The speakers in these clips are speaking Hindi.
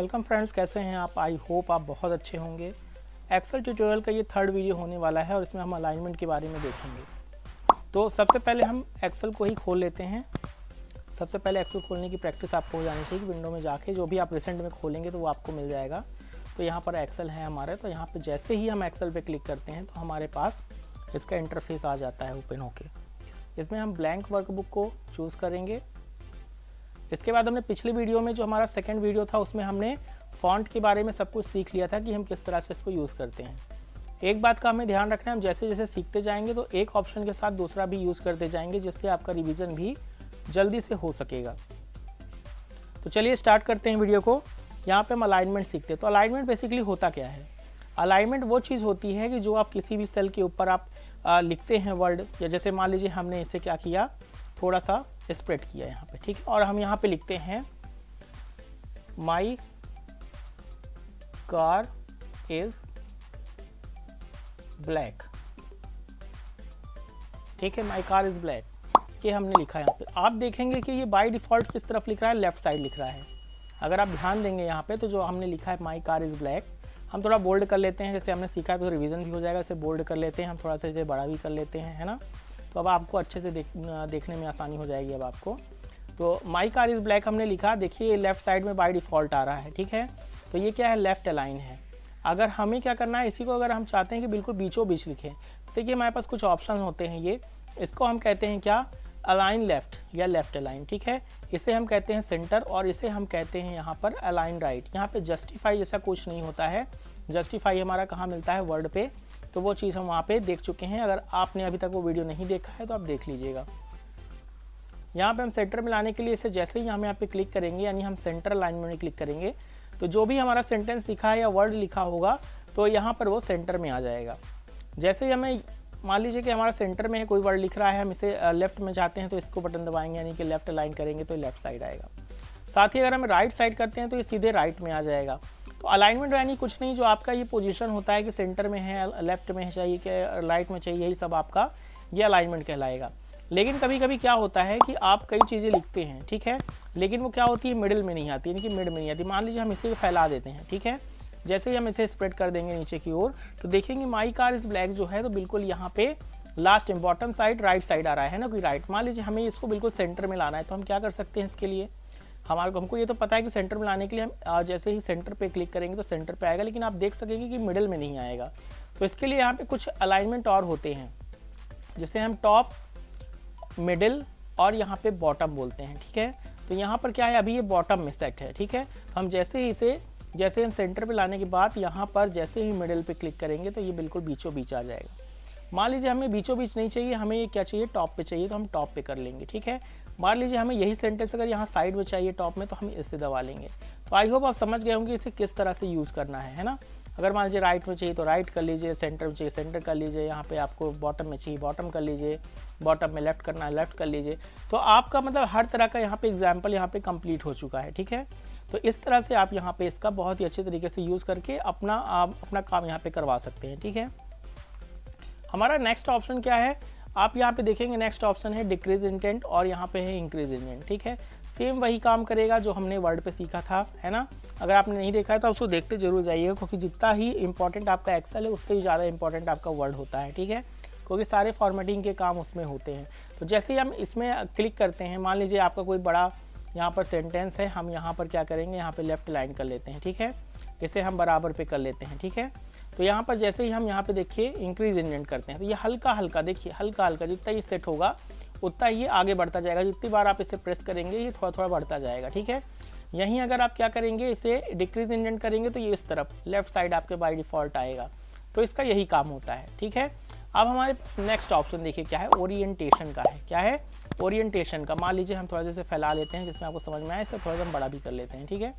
वेलकम फ्रेंड्स, कैसे हैं आप? आई होप आप बहुत अच्छे होंगे। एक्सेल ट्यूटोरियल का ये थर्ड वीडियो होने वाला है और इसमें हम अलाइनमेंट के बारे में देखेंगे। तो सबसे पहले हम एक्सेल को ही खोल लेते हैं। सबसे पहले एक्सेल खोलने की प्रैक्टिस आपको हो जानी चाहिए कि विंडो में जाके जो भी आप रिसेंट में खोलेंगे तो वो आपको मिल जाएगा। तो यहाँ पर एक्सेल है हमारे, तो यहाँ पर जैसे ही हम एक्सेल पर क्लिक करते हैं तो हमारे पास इसका इंटरफेस आ जाता है ओपन होके। इसमें हम ब्लैंक वर्कबुक को चूज़ करेंगे। इसके बाद हमने पिछले वीडियो में जो हमारा सेकंड वीडियो था उसमें हमने फॉन्ट के बारे में सब कुछ सीख लिया था कि हम किस तरह से इसको यूज़ करते हैं। एक बात का हमें ध्यान रखना है, हम जैसे जैसे सीखते जाएंगे तो एक ऑप्शन के साथ दूसरा भी यूज़ करते जाएंगे, जिससे आपका रिवीजन भी जल्दी से हो सकेगा। तो चलिए स्टार्ट करते हैं वीडियो को। यहाँ पे हम अलाइनमेंट सीखते हैं। तो अलाइनमेंट बेसिकली होता क्या है? अलाइनमेंट वो चीज़ होती है कि जो आप किसी भी सेल के ऊपर आप लिखते हैं वर्ड, या जैसे मान लीजिए हमने इसे क्या किया, थोड़ा सा स्प्रेड किया यहाँ पे, ठीक है। और हम यहाँ पे लिखते हैं माई कार इज ब्लैक, ठीक है। माई कार इज ब्लैक ये हमने लिखा है यहाँ पे। आप देखेंगे कि ये बाय डिफ़ॉल्ट किस तरफ लिख रहा है, लेफ्ट साइड लिख रहा है। अगर आप ध्यान देंगे यहाँ पे तो जो हमने लिखा है माई कार इज ब्लैक, हम थोड़ा बोल्ड कर लेते हैं, जैसे हमने सीखा है तो रिवीजन भी हो जाएगा। इसे बोल्ड कर लेते हैं, हम थोड़ा सा इसे बड़ा भी कर लेते हैं, है ना। तो अब आपको अच्छे से देखने में आसानी हो जाएगी अब आपको। तो माई कार इज़ ब्लैक हमने लिखा, देखिए लेफ्ट साइड में बाय डिफ़ॉल्ट आ रहा है, ठीक है। तो ये क्या है, लेफ्ट अलाइन है। अगर हमें क्या करना है, इसी को अगर हम चाहते हैं कि बिल्कुल बीचों बीच लिखें, देखिए हमारे पास कुछ ऑप्शन होते हैं। ये इसको हम कहते हैं क्या, अलाइन लेफ्ट या लेफ्ट अलाइन, ठीक है। इसे हम कहते हैं सेंटर और इसे हम कहते हैं यहाँ पर अलाइन राइट। यहाँ पे जस्टिफाई जैसा कुछ नहीं होता है। जस्टिफाई हमारा कहाँ मिलता है, वर्ड पे, तो वो चीज़ हम वहाँ पे देख चुके हैं। अगर आपने अभी तक वो वीडियो नहीं देखा है तो आप देख लीजिएगा। यहाँ पे हम सेंटर में लाने के लिए इसे जैसे ही हम यहाँ पे क्लिक करेंगे, यानी हम सेंटर अलाइनमेंट में क्लिक करेंगे, तो जो भी हमारा सेंटेंस लिखा है या वर्ड लिखा होगा तो यहाँ पर वो सेंटर में आ जाएगा। जैसे ही हमें मान लीजिए कि हमारा सेंटर में है, कोई वर्ड लिख रहा है, हम इसे लेफ्ट में चाहते हैं तो इसको बटन दबाएंगे, यानी कि लेफ्ट अलाइन करेंगे तो लेफ्ट साइड आएगा। साथ ही अगर हम राइट साइड करते हैं तो ये सीधे राइट में आ जाएगा। तो अलाइनमेंट यानी कुछ नहीं, जो आपका ये पोजीशन होता है कि सेंटर में है, लेफ्ट में चाहिए कि राइट में चाहिए, यही सब आपका ये अलाइनमेंट कहलाएगा। लेकिन कभी कभी क्या होता है कि आप कई चीज़ें लिखते हैं, ठीक है, लेकिन वो क्या होती है, मिडिल में नहीं आती, यानी कि मिड में नहीं आती। मान लीजिए हम इसे फैला देते हैं, ठीक है। जैसे ही हम इसे स्प्रेड कर देंगे नीचे की ओर तो देखेंगे माई कार इज ब्लैक जो है, तो बिल्कुल यहाँ पे last bottom side right side आ रहा है ना, कोई राइट। मान लीजिए हमें इसको बिल्कुल सेंटर में लाना है, तो हम क्या कर सकते हैं इसके लिए, हमको ये तो पता है कि सेंटर में लाने के लिए हम जैसे ही सेंटर पे क्लिक करेंगे तो सेंटर पे आएगा, लेकिन आप देख सकेंगे कि मिडिल में नहीं आएगा। तो इसके लिए यहाँ पे कुछ अलाइनमेंट और होते हैं, जैसे हम टॉप, मिडिल और यहाँ पे बॉटम बोलते हैं, ठीक है। तो यहाँ पर क्या है, अभी ये बॉटम में सेट है, ठीक है। तो हम जैसे हम सेंटर पे लाने के बाद यहाँ पर जैसे ही मिडिल पे क्लिक करेंगे तो ये बिल्कुल बीचों बीच आ जाएगा। मान लीजिए हमें बीचों बीच नहीं चाहिए, हमें ये क्या चाहिए, टॉप पे चाहिए, तो हम टॉप पे कर लेंगे, ठीक है। मान लीजिए हमें यही सेंटेंस अगर यहाँ साइड में चाहिए टॉप में, तो हम इसे दबा लेंगे। तो आई होप आप समझ गए होंगे इसे किस तरह से यूज़ करना है ना। अगर मान लीजिए राइट में चाहिए तो राइट कर लीजिए, सेंटर में चाहिए सेंटर कर लीजिए, यहाँ पे आपको बॉटम में चाहिए बॉटम कर लीजिए, बॉटम में लेफ्ट करना है लेफ्ट कर लीजिए। तो आपका मतलब हर तरह का यहाँ पे एग्जाम्पल यहाँ पे कंप्लीट हो चुका है, ठीक है। तो इस तरह से आप यहाँ पे इसका बहुत ही अच्छे तरीके से यूज़ करके अपना काम यहाँ पे करवा सकते हैं, ठीक है। हमारा नेक्स्ट ऑप्शन क्या है, आप यहाँ पे देखेंगे नेक्स्ट ऑप्शन है डिक्रीज इंटेंट और यहाँ पे है इंक्रीज इंटेंट, ठीक है। सेम वही काम करेगा जो हमने वर्ड पे सीखा था, है ना। अगर आपने नहीं देखा है तो उसको देखते जरूर जाइएगा, क्योंकि जितना ही इंपॉर्टेंट आपका एक्सेल है उससे ही ज़्यादा इंपॉर्टेंट आपका वर्ड होता है, ठीक है, क्योंकि सारे फॉर्मेटिंग के काम उसमें होते हैं। तो जैसे ही हम इसमें क्लिक करते हैं, मान लीजिए आपका कोई बड़ा यहाँ पर सेंटेंस है, हम यहाँ पर क्या करेंगे, यहाँ पर लेफ्ट लाइन कर लेते हैं, ठीक है। इसे हम बराबर पे कर लेते हैं, ठीक है। तो यहाँ पर जैसे ही हम यहाँ पे देखिए इंक्रीज इंडेंट करते हैं, तो ये हल्का हल्का देखिए, हल्का हल्का जितना ये सेट होगा उतना ये आगे बढ़ता जाएगा। जितनी बार आप इसे प्रेस करेंगे ये थोड़ा थोड़ा बढ़ता जाएगा, ठीक है। यहीं अगर आप क्या करेंगे, इसे डिक्रीज इंडेंट करेंगे तो ये इस तरफ लेफ्ट साइड आपके बाय डिफ़ॉल्ट आएगा। तो इसका यही काम होता है, ठीक है। अब हमारे पास नेक्स्ट ऑप्शन देखिए क्या है, ओरिएंटेशन का है। क्या है, ओरिएंटेशन का। मान लीजिए हम थोड़ा सा फैला लेते हैं जिसमें आपको समझ में आए, इसे थोड़ा सा हम बड़ा भी कर लेते हैं, ठीक है।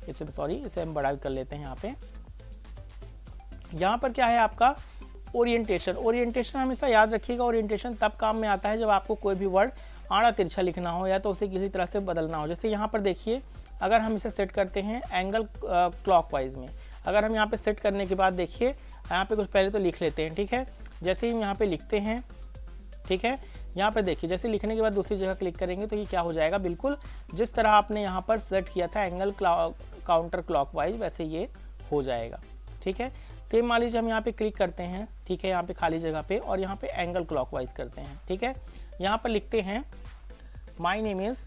इसे हम बड़ा भी कर लेते हैं यहाँ पे। यहाँ पर क्या है आपका ओरिएंटेशन। ओरिएंटेशन हमेशा याद रखिएगा, ओरिएंटेशन तब काम में आता है जब आपको कोई भी वर्ड आड़ा तिरछा लिखना हो या तो उसे किसी तरह से बदलना हो। जैसे यहाँ पर देखिए, अगर हम इसे सेट करते हैं एंगल क्लॉकवाइज में, अगर हम यहाँ पे सेट करने के बाद देखिए यहाँ पे कुछ पहले तो लिख लेते हैं, ठीक है। जैसे ही हम यहाँ पे लिखते हैं, ठीक है, यहाँ पे देखिए जैसे लिखने के बाद दूसरी जगह क्लिक करेंगे तो ये क्या हो जाएगा, बिल्कुल जिस तरह आपने यहाँ पर सेलेक्ट किया था एंगल काउंटर क्लॉकवाइज वैसे ये हो जाएगा। ठीक है, सेम मान लीजिए हम यहाँ पे क्लिक करते हैं, ठीक है, यहाँ पे खाली जगह पे, और यहाँ पे एंगल क्लॉकवाइज करते हैं। ठीक है, यहाँ पर लिखते हैं माय नेम इज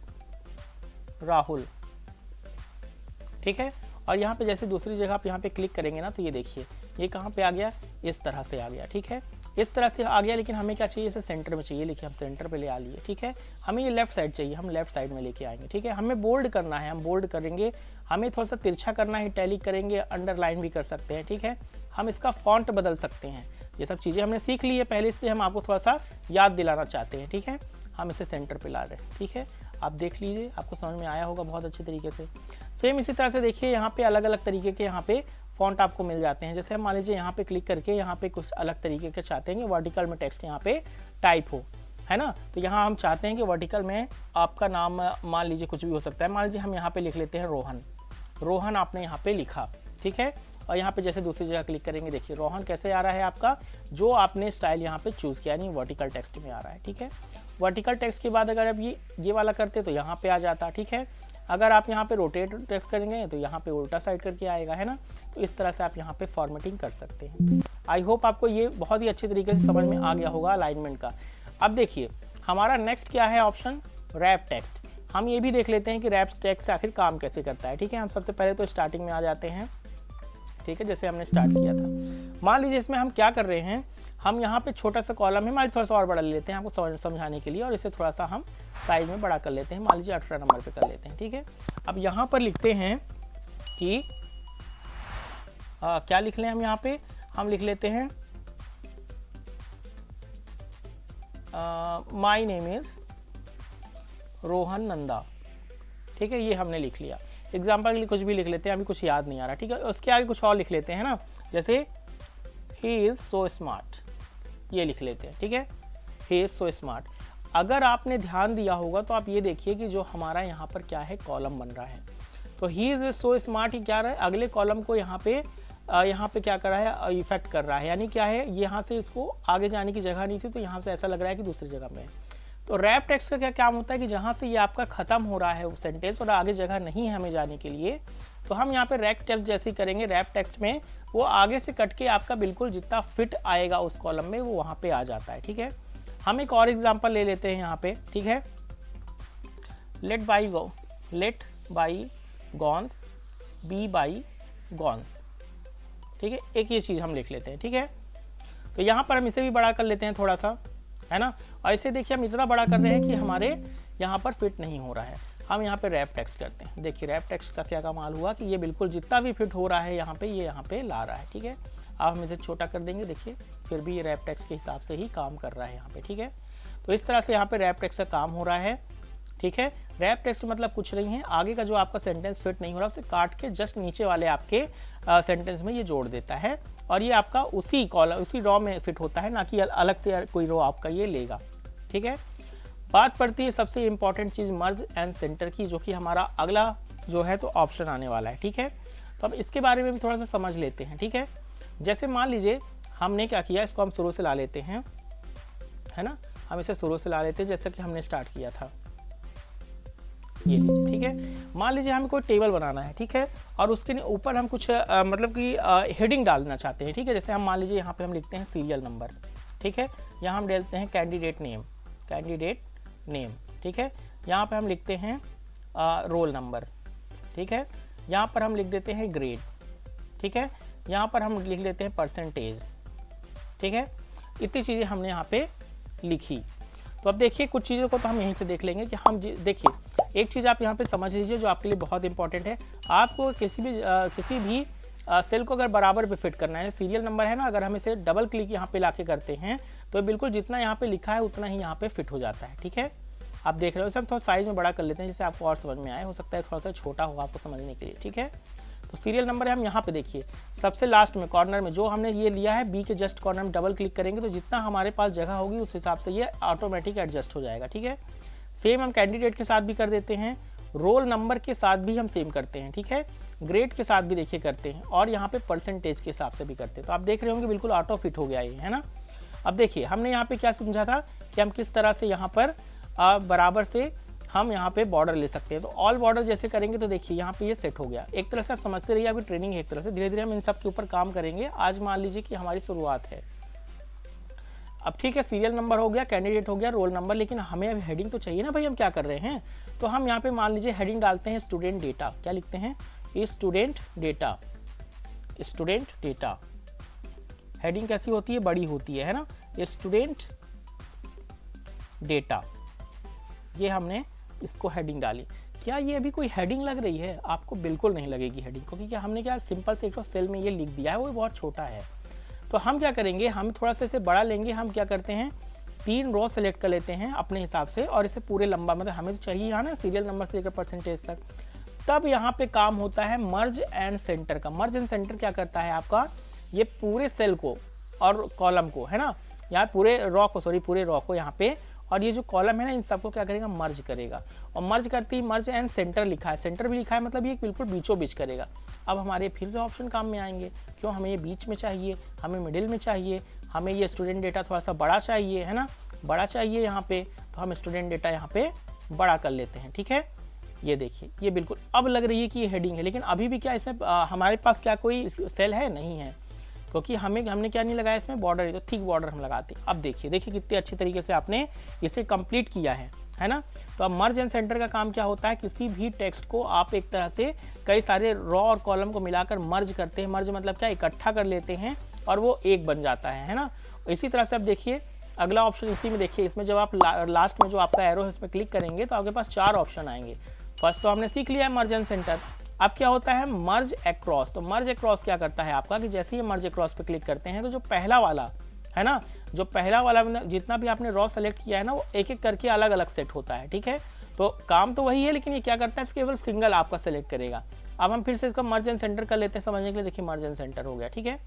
राहुल। ठीक है, और यहाँ पे जैसे दूसरी जगह आप यहाँ पे क्लिक करेंगे ना तो ये देखिए ये कहाँ पे आ गया, इस तरह से आ गया। ठीक है, इस तरह से आ गया, लेकिन हमें क्या चाहिए, इसे सेंटर में चाहिए, लेकिन हम सेंटर पे ले आ लिए। ठीक है, हमें ये लेफ्ट साइड चाहिए, हम लेफ्ट साइड में लेके आएंगे। ठीक है, हमें बोल्ड करना है, हम बोल्ड करेंगे, हमें थोड़ा सा तिरछा करना है, इटैलिक करेंगे, अंडरलाइन भी कर सकते हैं। ठीक है, हम इसका फॉन्ट बदल सकते हैं। ये सब चीज़ें हमने सीख ली है पहले से, हम आपको थोड़ा सा याद दिलाना चाहते हैं। ठीक है, हम इसे सेंटर पे ला रहे हैं। ठीक है, आप देख लीजिए, आपको समझ में आया होगा बहुत अच्छे तरीके से। सेम इसी तरह से देखिए यहाँ पे अलग अलग तरीके के यहाँ पे फॉन्ट आपको मिल जाते हैं। जैसे हम मान लीजिए यहाँ पे क्लिक करके यहाँ पे कुछ अलग तरीके के चाहते हैं कि वर्टिकल में टेक्स्ट यहाँ पे टाइप हो, है ना, तो यहाँ हम चाहते हैं कि वर्टिकल में आपका नाम मान लीजिए कुछ भी हो सकता है। मान लीजिए हम यहाँ पे लिख लेते हैं रोहन। रोहन आपने यहाँ पे लिखा। ठीक है, और यहाँ पे जैसे दूसरी जगह क्लिक करेंगे, देखिए रोहन कैसे आ रहा है आपका, जो आपने स्टाइल यहाँ पे चूज़ किया, यानी वर्टिकल टेक्स्ट में आ रहा है। ठीक है, वर्टिकल टेक्स्ट के बाद अगर आप ये वाला करते तो यहाँ पे आ जाता। ठीक है, अगर आप यहाँ पे रोटेट टेक्स्ट करेंगे तो यहाँ पे उल्टा साइड करके आएगा, है ना, तो इस तरह से आप यहाँ पे फॉर्मेटिंग कर सकते हैं। आई होप आपको ये बहुत ही अच्छे तरीके से समझ में आ गया होगा अलाइनमेंट का। अब देखिए हमारा नेक्स्ट क्या है ऑप्शन, रैप टेक्स्ट। हम ये भी देख लेते हैं कि रैप टेक्स्ट आखिर काम कैसे करता है। ठीक है, हम सबसे पहले तो स्टार्टिंग में आ जाते हैं। ठीक है, जैसे हमने स्टार्ट किया था, मान लीजिए इसमें हम क्या कर रहे हैं, हम यहाँ पे छोटा सा कॉलम है, मान लीजिए थोड़ा सा और बड़ा ले लेते हैं आपको समझाने के लिए, और इसे थोड़ा सा हम साइज में बड़ा कर लेते हैं, मान लीजिए 18 नंबर पे कर लेते हैं। ठीक है, अब यहाँ पर लिखते हैं कि क्या लिख लें हम यहाँ पे, हम लिख लेते हैं my name is Rohan Nanda. ठीक है, ये हमने लिख लिया। एग्जाम्पल के लिए कुछ भी लिख लेते हैं, अभी कुछ याद नहीं आ रहा। ठीक है, उसके आगे कुछ और लिख लेते हैं ना, जैसे ही इज़ सो स्मार्ट, ये लिख लेते हैं। ठीक है, ही इज़ सो स्मार्ट। अगर आपने ध्यान दिया होगा तो आप ये देखिए कि जो हमारा यहाँ पर क्या है, कॉलम बन रहा है, तो ही इज़ सो स्मार्ट ही क्या रहा है, अगले कॉलम को यहाँ पे क्या कर रहा है, इफेक्ट कर रहा है, यानी क्या है, यहाँ से इसको आगे जाने की जगह नहीं थी, तो यहाँ से ऐसा लग रहा है कि दूसरी जगह में है। तो रैप टेक्स्ट का क्या काम होता है कि जहाँ से ये आपका खत्म हो रहा है वो सेंटेंस और आगे जगह नहीं है हमें जाने के लिए, तो हम यहाँ पे रैप टेक्स्ट जैसे करेंगे, रैप टेक्स्ट में वो आगे से कट के आपका बिल्कुल जितना फिट आएगा उस कॉलम में वो वहाँ पे आ जाता है। ठीक है, हम एक और एग्जांपल ले लेते हैं यहाँ पे। ठीक है, let bygones be bygones. ठीक है, एक ये चीज़ हम लिख लेते हैं। ठीक है, तो यहाँ पर हम इसे भी बड़ा कर लेते हैं थोड़ा सा, है ना, और इसे देखिए हम इतना बड़ा कर रहे हैं कि हमारे यहाँ पर फिट नहीं हो रहा है। हम यहाँ पे रैप टेक्स्ट करते हैं। देखिए रैप टेक्स्ट का क्या कमाल हुआ कि ये बिल्कुल जितना भी फिट हो रहा है यहाँ पे, ये यहाँ पे ला रहा है। ठीक है, अब हम इसे छोटा कर देंगे, देखिए फिर भी ये रैप टेक्स्ट के हिसाब से ही काम कर रहा है यहाँ पे। ठीक है, तो इस तरह से यहाँ पे रैप टेक्स्ट का काम हो रहा है। ठीक है, रैप टेक्स्ट मतलब कुछ नहीं है, आगे का जो आपका सेंटेंस फिट नहीं हो रहा उसे काट के जस्ट नीचे वाले आपके सेंटेंस में ये जोड़ देता है, और ये आपका उसी कॉलम उसी रॉ में फिट होता है, ना कि अलग से कोई रॉ आपका ये लेगा। ठीक है, बात पड़ती है सबसे important cheese merge and centre की, जो कि हमारा अगला जो है तो ऑप्शन आने वाला है। ठीक है, तो अब इसके बारे में भी थोड़ा सा समझ लेते हैं। ठीक है, जैसे मान लीजिए हमने क्या किया, इसको हम शुरू से ला लेते हैं, है ना, हम इसे शुरू से ला लेते हैं जैसा कि हमने स्टार्ट किया था। ये लीजिए। ठीक है, मान लीजिए हमें कोई टेबल बनाना है। ठीक है, और उसके ऊपर हम कुछ मतलब कि हेडिंग डालना चाहते हैं। ठीक है, जैसे हम मान लीजिए यहाँ पे हम लिखते हैं सीरियल नंबर। ठीक है, यहाँ हम डालते हैं कैंडिडेट नेम। ठीक है, यहाँ पे हम लिखते हैं रोल नंबर। ठीक है, यहाँ पर हम लिख देते हैं ग्रेड। ठीक है, यहाँ पर हम लिख लेते हैं परसेंटेज। ठीक है, इतनी चीज़ें हमने यहाँ पे लिखी। तो अब देखिए कुछ चीज़ों को तो हम यहीं से देख लेंगे कि हम देखिए एक चीज़ आप यहाँ पे समझ लीजिए जो आपके लिए बहुत इंपॉर्टेंट है। आपको किसी भी सेल को अगर बराबर पे फिट करना है, सीरियल नंबर है ना, अगर हम इसे डबल क्लिक यहाँ पे लाके करते हैं तो बिल्कुल जितना यहाँ पे लिखा है उतना ही यहाँ पे फिट हो जाता है। ठीक है, आप देख रहे हो, इसे हम थोड़ा साइज में बड़ा कर लेते हैं जिससे आपको और समझ में आए, हो सकता है थोड़ा सा छोटा होगा आपको समझने के लिए। ठीक है, तो सीरियल नंबर है, हम यहाँ पे देखिए सबसे लास्ट में कॉर्नर में जो हमने ये लिया है, बी के जस्ट कॉर्नर में डबल क्लिक करेंगे तो जितना हमारे पास जगह होगी उस हिसाब से ये ऑटोमेटिक एडजस्ट हो जाएगा। ठीक है, सेम हम कैंडिडेट के साथ भी कर देते हैं, रोल नंबर के साथ भी हम सेम करते हैं। ठीक है, ग्रेड के साथ भी देखिए करते हैं, और यहाँ पे परसेंटेज के हिसाब से भी करते हैं। तो आप देख रहे होंगे बिल्कुल ऑटो फिट हो गया ये, है ना। अब देखिए हमने यहाँ पे क्या समझा था कि हम किस तरह से यहाँ पर बराबर से हम यहाँ पे बॉर्डर ले सकते हैं। तो ऑल बॉर्डर जैसे करेंगे तो देखिए यहाँ पे ये सेट हो गया। एक तरह से आप समझते रहिए, अभी ट्रेनिंग है एक तरह से, धीरे धीरे हम इन सब के ऊपर काम करेंगे। आज मान लीजिए कि हमारी शुरुआत है। अब ठीक है, सीरियल नंबर हो गया, कैंडिडेट हो गया, रोल नंबर, लेकिन हमें अभी हेडिंग तो चाहिए ना भाई, हम क्या कर रहे हैं। तो हम यहाँ पे मान लीजिए हेडिंग डालते हैं स्टूडेंट डेटा। क्या लिखते हैं, student data. Student data heading कैसी होती है, बड़ी होती है ना, स्टूडेंट डेटा। ये हमने इसको हेडिंग डाली। क्या ये अभी कोई हेडिंग लग रही है आपको? बिल्कुल नहीं लगेगी हेडिंग, क्योंकि क्या हमने क्या सिंपल से एक सेल में ये लिख दिया है, वो बहुत छोटा है। तो हम क्या करेंगे, हम थोड़ा सा इसे बड़ा लेंगे। हम क्या करते हैं, 3 रो सेलेक्ट कर लेते हैं अपने हिसाब से और इसे पूरे लंबा, मतलब हमें तो चाहिए यहाँ ना सीरियल नंबर से लेकर परसेंटेज तक। तब यहाँ पे काम होता है मर्ज एंड सेंटर का। मर्ज एंड सेंटर क्या करता है आपका, ये पूरे सेल को और कॉलम को, है ना, यहाँ पूरे रॉ को, सॉरी पूरे रॉ को यहाँ पे, और ये जो कॉलम है ना इन सबको क्या करेगा, मर्ज करेगा। और मर्ज करते ही मर्ज एंड सेंटर लिखा है, सेंटर भी लिखा है, मतलब ये बिल्कुल बीचों बीच करेगा। अब हमारे फिर से ऑप्शन काम में आएंगे, क्यों, हमें ये बीच में चाहिए, हमें मिडिल में चाहिए, हमें ये स्टूडेंट डेटा थोड़ा सा बड़ा चाहिए, है ना, बड़ा चाहिए यहाँ पे, तो हम स्टूडेंट डेटा यहाँ पे बड़ा कर लेते हैं। ठीक है, ये देखिए ये बिल्कुल अब लग रही है कि ये हेडिंग है, लेकिन अभी भी क्या इसमें हमारे पास क्या कोई सेल है, नहीं है, क्योंकि हमने क्या नहीं लगाया इसमें, बॉर्डर। तो थिक बॉर्डर हम लगाते हैं। अब देखिए कितने अच्छे तरीके से आपने इसे कंप्लीट किया है ना। तो अब मर्ज एंड सेंटर का काम क्या होता है, किसी भी टेक्स्ट को आप एक तरह से कई सारे रॉ और कॉलम को मिलाकर मर्ज करते हैं। मर्ज मतलब क्या, इकट्ठा कर लेते हैं और वो एक बन जाता है ना। इसी तरह से अब देखिए अगला ऑप्शन इसी में देखिए, इसमें जब आप लास्ट में जो आपका एरो है इसमें क्लिक करेंगे तो आपके पास 4 ऑप्शन आएंगे। फर्स्ट तो हमने सीख लिया है मर्ज एंड सेंटर। अब क्या होता है, मर्ज अक्रॉस। तो मर्ज अक्रॉस क्या करता है आपका, कि जैसे ही मर्ज अक्रॉस पे क्लिक करते हैं तो जो पहला वाला है ना, जो पहला वाला जितना भी आपने रॉ सेलेक्ट किया है ना, वो एक एक करके अलग अलग सेट होता है। ठीक है, तो काम तो वही है, लेकिन ये क्या करता है, केवल सिंगल आपका सेलेक्ट करेगा। अब हम फिर से इसका मर्ज एंड सेंटर कर लेते हैं समझने के लिए। देखिए मर्ज एंड सेंटर हो गया। ठीक है,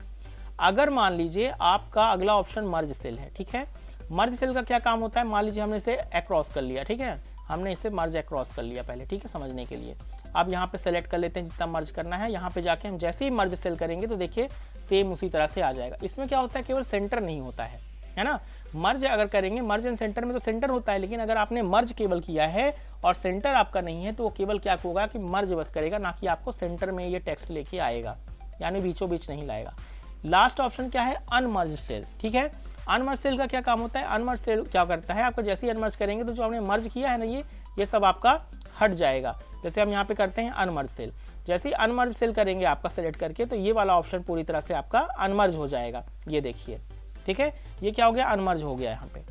अगर मान लीजिए आपका अगला ऑप्शन मर्ज सेल है। ठीक है, मर्ज सेल का क्या काम होता है, मान लीजिए हमने इसे अक्रॉस कर लिया। ठीक है, हमने इसे मर्ज अक्रॉस कर लिया पहले। ठीक है, समझने के लिए अब यहाँ पे सेलेक्ट कर लेते हैं जितना मर्ज करना है। यहाँ पे जाके हम जैसे ही मर्ज सेल करेंगे तो देखिए सेम उसी तरह से आ जाएगा। इसमें क्या होता है, केवल सेंटर नहीं होता है ना। मर्ज अगर करेंगे, मर्ज एंड सेंटर में तो सेंटर होता है, लेकिन अगर आपने मर्ज केवल किया है और सेंटर आपका नहीं है तो वो केवल क्या होगा कि मर्ज बस करेगा, ना कि आपको सेंटर में ये टेक्स्ट लेके आएगा, यानी बीचों बीच नहीं लाएगा। लास्ट ऑप्शन क्या है, अनमर्ज सेल। ठीक है, अनमर्ज सेल का क्या काम होता है, अनमर्ज सेल क्या करता है, आपको जैसे ही अनमर्ज करेंगे तो जो हमने मर्ज किया है ना ये सब आपका हट जाएगा। जैसे हम यहाँ पे करते हैं अनमर्ज सेल, जैसे ही अनमर्ज सेल करेंगे आपका सेलेक्ट करके तो ये वाला ऑप्शन पूरी तरह से आपका अनमर्ज हो जाएगा। ये देखिए, ठीक है, ये क्या हो गया, अनमर्ज हो गया। यहाँ पे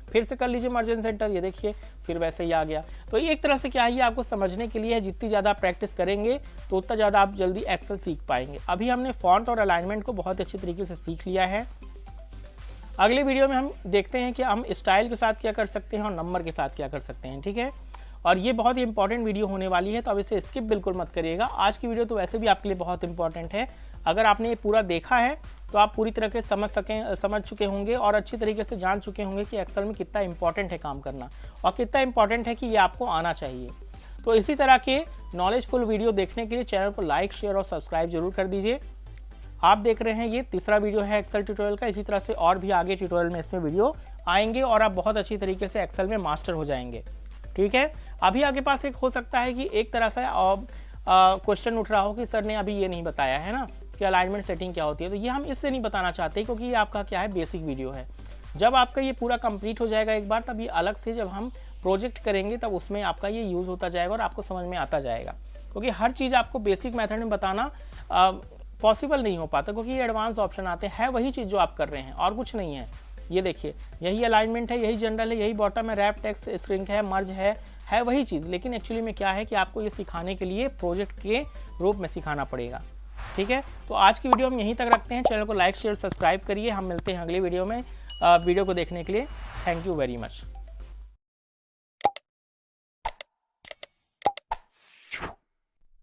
फिर से कर लीजिए मर्ज एंड सेंटर, ये देखिए फिर वैसे ही आ गया। तो ये एक तरह से क्या है, ये आपको समझने के लिए है। जितनी ज़्यादा प्रैक्टिस करेंगे तो उतना ज़्यादा आप जल्दी एक्सेल सीख पाएंगे। अभी हमने फॉन्ट और अलाइनमेंट को बहुत अच्छी तरीके से सीख लिया है। अगले वीडियो में हम देखते हैं कि हम स्टाइल के साथ क्या कर सकते हैं और नंबर के साथ क्या कर सकते हैं। ठीक है, और ये बहुत ही इंपॉर्टेंट वीडियो होने वाली है, तो अब इसे स्किप बिल्कुल मत करिएगा। आज की वीडियो तो वैसे भी आपके लिए बहुत इंपॉर्टेंट है। अगर आपने ये पूरा देखा है तो आप पूरी तरह से समझ चुके होंगे और अच्छी तरीके से जान चुके होंगे कि एक्सेल में कितना इंपॉर्टेंट है काम करना और कितना इंपॉर्टेंट है कि ये आपको आना चाहिए। तो इसी तरह के नॉलेजफुल वीडियो देखने के लिए चैनल को लाइक, शेयर और सब्सक्राइब जरूर कर दीजिए। आप देख रहे हैं ये तीसरा वीडियो है एक्सेल ट्यूटोरियल का। इसी तरह से और भी आगे ट्यूटोरियल में इसमें वीडियो आएंगे और आप बहुत अच्छी तरीके से एक्सेल में मास्टर हो जाएंगे। ठीक है, अभी आपके पास एक हो सकता है कि एक तरह से क्वेश्चन उठ रहा हो कि सर ने अभी ये नहीं बताया है ना कि अलाइनमेंट सेटिंग क्या होती है। तो ये हम इससे नहीं बताना चाहते, क्योंकि ये आपका क्या है, बेसिक वीडियो है। जब आपका ये पूरा कंप्लीट हो जाएगा एक बार, तब ये अलग से जब हम प्रोजेक्ट करेंगे तब उसमें आपका ये यूज़ होता जाएगा और आपको समझ में आता जाएगा। क्योंकि हर चीज़ आपको बेसिक मेथड में बताना पॉसिबल नहीं हो पाता, क्योंकि ये एडवांस ऑप्शन आते हैं, वही चीज़ जो आप कर रहे हैं और कुछ नहीं है। ये देखिए, यही अलाइनमेंट है, यही जनरल है, यही बॉटम है, रैप, टेक्स्ट, स्ट्रिंग है, मर्ज है वही चीज़, लेकिन एक्चुअली में क्या है कि आपको ये सिखाने के लिए प्रोजेक्ट के रूप में सिखाना पड़ेगा। ठीक है, तो आज की वीडियो हम यहीं तक रखते हैं। चैनल को लाइक, शेयर, सब्सक्राइब करिए। हम मिलते हैं अगले वीडियो में। वीडियो को देखने के लिए थैंक यू वेरी मच।